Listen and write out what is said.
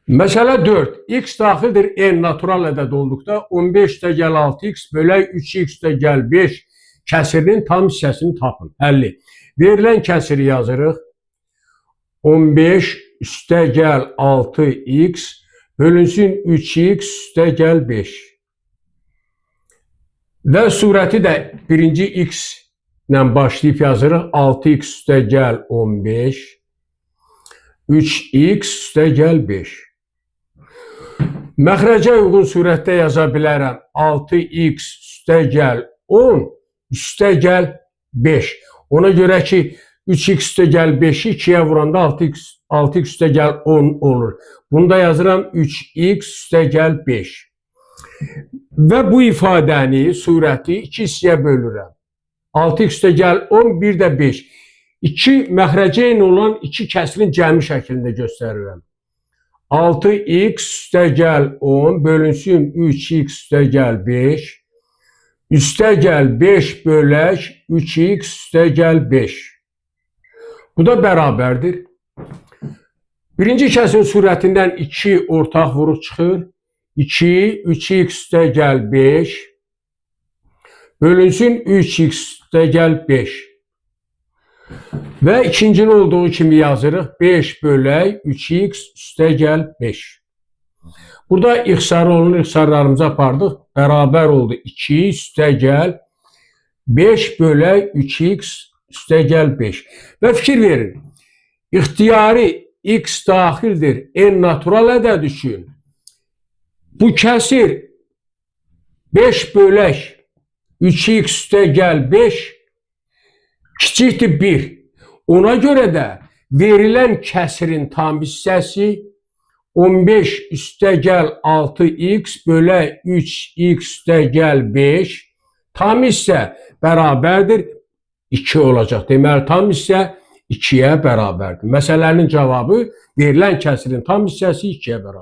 Məsələ 4. X daxildir n natural ədəd olduqda 15-6x bölək 3x-5 kəsirinin tam hissəsini tapın. Həlli. Verilən kəsiri yazırıq. 15-6x bölünsün 3x-5. Və surəti də birinci x ilə başlayıb yazırıq. 6x-15 3x-5. Məxrəcə uyğun surətdə yaza bilərəm. 6x-10 +5. Ona görə ki, 3x-5-i 2-yə vuranda 6x-10 olur. Bunu da yazıram 3x-5. Və bu ifadəni, surəti 2 hissəyə bölürəm. 6x-10 bir də 5. 2 məxrəcə eyni olan 2 kəsirin cəmi şəklində göstərirəm. 6x-10 bölünsün 3x-5 +5 bölək 3x-5. Bu da bərabərdir. Birinci kəsirin surətindən 2 ortaq vuruq çıxır. 2 3x-5 bölünsün 3x-5. Və ikincinin olduğu kimi yazırıq. 5 bölək 3x-5. Burada ixtisarı olunur, ixtisarlarımızı apardıq. Bərabər oldu 2 5 bölək 3x-5. Və fikir verin. İxtiyari x daxildir n natural ədəd üçün. Bu kəsir 5 bölək 3x-5 kiçikdir 1. Ona görə də verilən kəsirin tam hissəsi 15-6x bölək 3x-5 tam hissə bərabərdir 2 olacaq. Deməli, tam hissə 2-yə bərabərdir. Məsələnin cavabı verilən kəsirin tam hissəsi 2-yə bərabər.